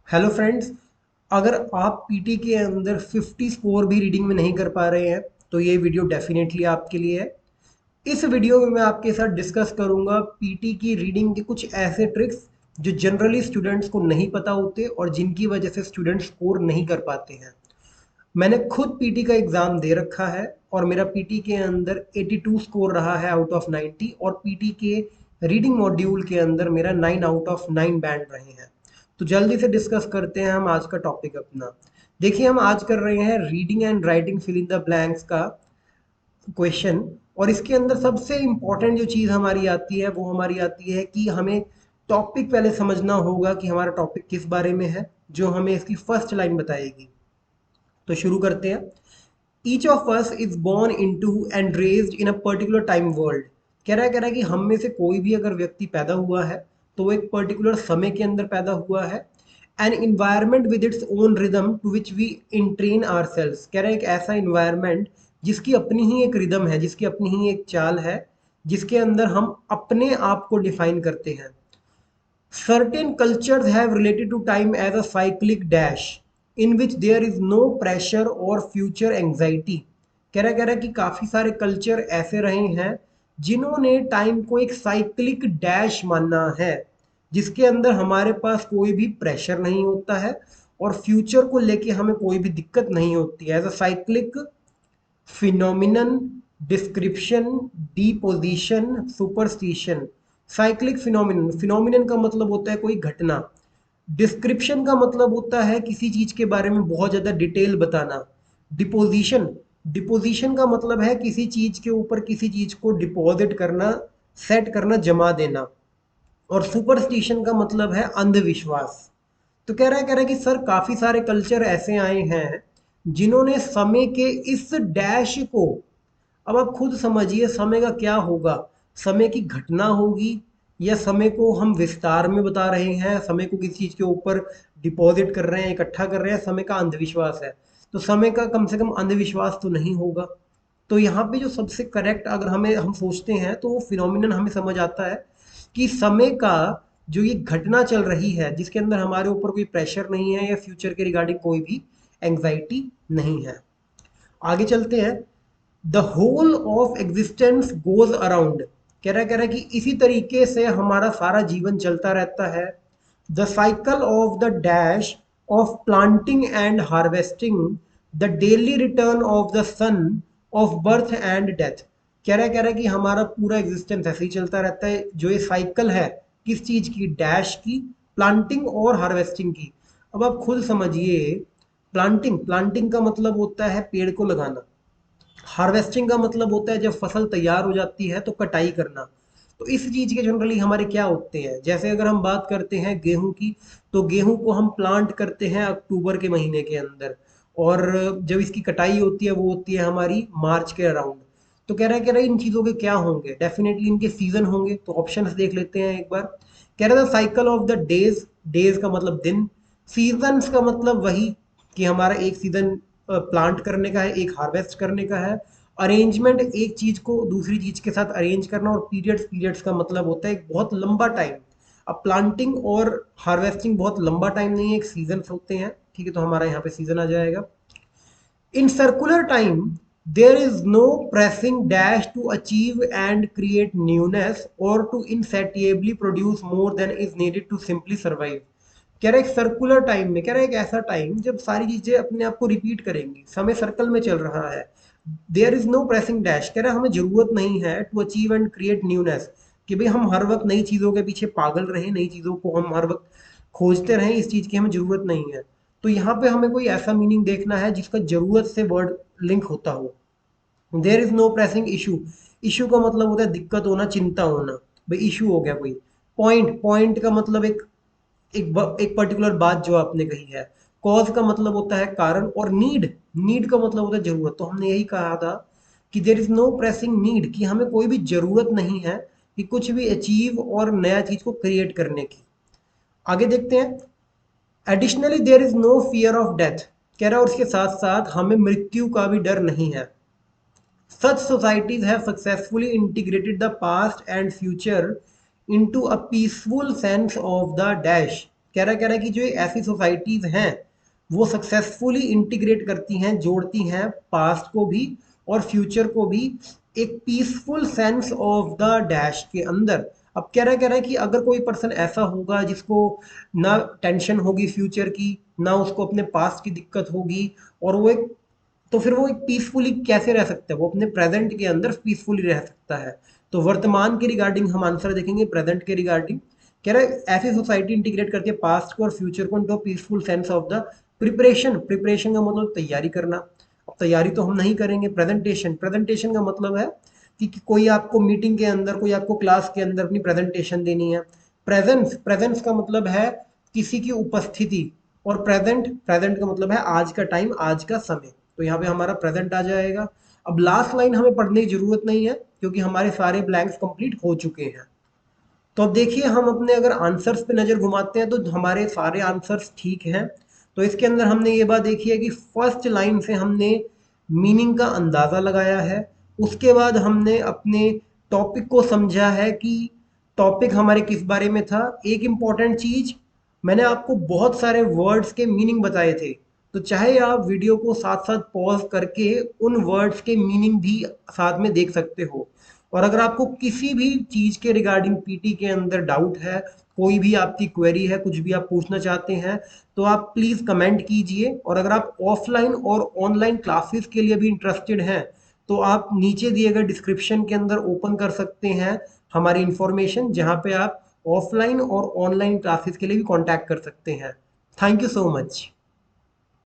Hello friends. अगर आप PT के अंदर 50 स्कोर भी रीडिंग में नहीं कर पा रहे हैं तो ये वीडियो डेफिनेटली आपके लिए है। इस वीडियो में मैं आपके साथ डिस्कस करूंगा पीटी की रीडिंग के कुछ ऐसे ट्रिक्स जो जनरली स्टूडेंट्स को नहीं पता होते और जिनकी वजह से स्टूडेंट्स स्कोर नहीं कर पाते हैं। मैंने खुद पीटी का एग्ज़ाम दे रखा है और मेरा पीटी के अंदर 82 स्कोर रहा है आउट ऑफ 90 और पीटी के रीडिंग मॉड्यूल के अंदर मेरा 9 आउट ऑफ 9 बैंड रहे हैं। तो जल्दी से डिस्कस करते हैं हम आज का टॉपिक अपना। देखिए, हम आज कर रहे हैं reading and writing fill in the blanks का क्वेश्चन। और इसके अंदर सबसे इम्पॉर्टेंट जो चीज़ हमारी आती है वो हमारी आती है कि हमें टॉपिक पहले समझना होगा कि हमारा टॉपिक किस बारे में है, जो हमें इसकी फर्स्ट लाइन बताएगी। तो शुरू करते हैं। Each of us is born into and raised in a particular time world. कह रहा है कि हम में से कोई भी अगर व्यक्ति पैदा हुआ है तो वो एक पर्टिकुलर समय के अंदर पैदा हुआ है। An environment with its own rhythm to which we entrain our cells. कह रहा है एक ऐसा इन्वायरमेंट जिसकी अपनी ही एक रिदम है, जिसकी अपनी ही एक चाल है, जिसके अंदर हम अपने आप को डिफाइन करते हैं। Certain cultures have related to time as a cyclic dash in which there is no pressure or future anxiety। कह रहा है कि काफी सारे कल्चर ऐसे रहे हैं जिन्होंने टाइम को एक साइक्लिक डैश माना है, जिसके अंदर हमारे पास कोई भी प्रेशर नहीं होता है और फ्यूचर को लेके हमें कोई भी दिक्कत नहीं होती है। As a cyclic phenomenon, description, deposition, superstition. Cyclic phenomenon, phenomenon का मतलब होता है कोई घटना। डिस्क्रिप्शन का मतलब होता है किसी चीज के बारे में बहुत ज्यादा डिटेल बताना। डिपोजिशन, डिपोजिशन का मतलब है किसी चीज के ऊपर किसी चीज को डिपॉजिट करना, सेट करना, जमा देना। और सुपरस्टिशन का मतलब है अंधविश्वास। तो कह रहा है कि सर काफी सारे कल्चर ऐसे आए हैं जिन्होंने समय के इस डैश को, अब आप खुद समझिए समय का क्या होगा। समय की घटना होगी या समय को हम विस्तार में बता रहे हैं, समय को किसी चीज के ऊपर डिपॉजिट कर रहे हैं, इकट्ठा कर रहे हैं, समय का अंधविश्वास है। तो समय का कम से कम अंधविश्वास तो नहीं होगा। तो यहाँ पे जो सबसे करेक्ट अगर हम सोचते हैं तो वो फिनोमिनन हमें समझ आता है कि समय का जो ये घटना चल रही है जिसके अंदर हमारे ऊपर कोई प्रेशर नहीं है या फ्यूचर के रिगार्डिंग कोई भी एंग्जाइटी नहीं है। आगे चलते हैं। The whole of existence goes around. कह रहा है कि इसी तरीके से हमारा सारा जीवन चलता रहता है। The cycle of the dash of planting and harvesting, the daily return of the sun, of birth and death. कह रहा है कि हमारा पूरा एग्जिस्टेंस ऐसे ही चलता रहता है। जो ये साइकिल है किस चीज की, डैश की, प्लांटिंग और हार्वेस्टिंग की। अब आप खुद समझिए, प्लांटिंग, प्लांटिंग का मतलब होता है पेड़ को लगाना। हार्वेस्टिंग का मतलब होता है जब फसल तैयार हो जाती है तो कटाई करना। तो इस चीज के जनरली हमारे क्या होते हैं, जैसे अगर हम बात करते हैं गेहूं की, तो गेहूं को हम प्लांट करते हैं अक्टूबर के महीने के अंदर और जब इसकी कटाई होती है वो होती है हमारी मार्च के अराउंड। तो कह रहा है इन चीजों के क्या होंगे, डेफिनेटली इनके सीजन होंगे। तो ऑप्शंस देख लेते हैं एक बार। कह रहा था cycle of the days, days का मतलब दिन, सीजन्स का मतलब वही कि हमारा एक सीजन प्लांट करने का है, एक हार्वेस्ट करने का है। अरेंजमेंट, एक चीज को दूसरी चीज के साथ अरेंज करना। और पीरियड्स, पीरियड्स का मतलब होता है एक बहुत लंबा टाइम। अब प्लांटिंग और हार्वेस्टिंग बहुत लंबा टाइम नहीं है, एक सीजन होते हैं। ठीक है, तो हमारा यहाँ पे सीजन आ जाएगा। In circular time, there is no pressing dash to achieve and create newness or to insatiably produce more than is needed to simply survive। कह रहा है एक सर्कुलर टाइम में, कह रहा है एक ऐसा टाइम जब सारी चीजें अपने आप को रिपीट करेंगी, समय सर्कल में चल रहा है। There is no pressing dash, कह रहा है हमें जरूरत नहीं है to achieve and create newness, कि भाई हम हर वक्त नई चीजों के पीछे पागल रहें, नई चीजों को हम हर वक्त खोजते रहें, इस चीज की हमें जरूरत नहीं है। तो यहाँ पे हमें कोई ऐसा मीनिंग देखना है जिसका जरूरत से वर्ड लिंक होता हो। There is no pressing issue, issue का मतलब होता है दिक्कत होना, चिंता होना। भाई इशू हो गया कोई। पॉइंट, पॉइंट का मतलब एक पर्टिकुलर बात जो आपने कही है। कॉज का मतलब होता है कारण। और नीड, नीड का मतलब होता है जरूरत। तो हमने यही कहा था कि there is no pressing need, कि हमें कोई भी जरूरत नहीं है कि कुछ भी अचीव और नया चीज को क्रिएट करने की। आगे देखते हैं। Additionally there is no fear of death, कह रहा है और उसके साथ साथ हमें मृत्यु का भी डर नहीं है। Such societies have successfully integrated the past and future into a peaceful sense of the dash। कह रहा है कि जो ऐसी सोसाइटीज हैं वो सक्सेसफुली इंटीग्रेट करती हैं, जोड़ती हैं पास्ट को भी और फ्यूचर को भी एक peaceful sense of the dash के अंदर। अब कह रहा है कि अगर कोई पर्सन ऐसा होगा जिसको ना टेंशन होगी फ्यूचर की, ना उसको अपने पास्ट की दिक्कत होगी, और वो एक, तो फिर वो एक पीसफुली कैसे रह सकता है, वो अपने प्रेजेंट के अंदर पीसफुली रह सकता है। तो वर्तमान के रिगार्डिंग हम आंसर देखेंगे, प्रेजेंट के रिगार्डिंग कह रहा है ऐसी सोसाइटी इंटीग्रेट करती है पास्ट को और फ्यूचर को into peaceful sense of the preparation. Preparation का मतलब तैयारी करना। अब तैयारी तो हम नहीं करेंगे। प्रेजेंटेशन, प्रेजेंटेशन का मतलब है कि कोई आपको मीटिंग के अंदर, कोई आपको क्लास के अंदर अपनी प्रेजेंटेशन देनी है। प्रेजेंस, प्रेजेंस का मतलब है किसी की उपस्थिति, और प्रेजेंट, प्रेजेंट का मतलब है आज का टाइम, आज का समय। तो यहाँ पे हमारा प्रेजेंट आ जाएगा। अब लास्ट लाइन हमें पढ़ने की जरूरत नहीं है क्योंकि हमारे सारे ब्लैंक्स कंप्लीट हो चुके हैं। तो अब देखिए हम अपने अगर आंसर्स पे नज़र घुमाते हैं तो हमारे सारे आंसर्स ठीक हैं। तो इसके अंदर हमने ये बात देखी है कि फर्स्ट लाइन से हमने मीनिंग का अंदाज़ा लगाया है। उसके बाद हमने अपने टॉपिक को समझा है कि टॉपिक हमारे किस बारे में था। एक इम्पॉर्टेंट चीज़, मैंने आपको बहुत सारे वर्ड्स के मीनिंग बताए थे, तो चाहे आप वीडियो को साथ साथ पॉज करके उन वर्ड्स के मीनिंग भी साथ में देख सकते हो। और अगर आपको किसी भी चीज़ के रिगार्डिंग पीटी के अंदर डाउट है, कोई भी आपकी क्वेरी है, कुछ भी आप पूछना चाहते हैं, तो आप प्लीज़ कमेंट कीजिए। और अगर आप ऑफलाइन और ऑनलाइन क्लासेस के लिए भी इंटरेस्टेड हैं तो आप नीचे दिए गए डिस्क्रिप्शन के अंदर ओपन कर सकते हैं हमारी इंफॉर्मेशन, जहाँ पे आप ऑफलाइन और ऑनलाइन क्लासेस के लिए भी कांटेक्ट कर सकते हैं। Thank you so much.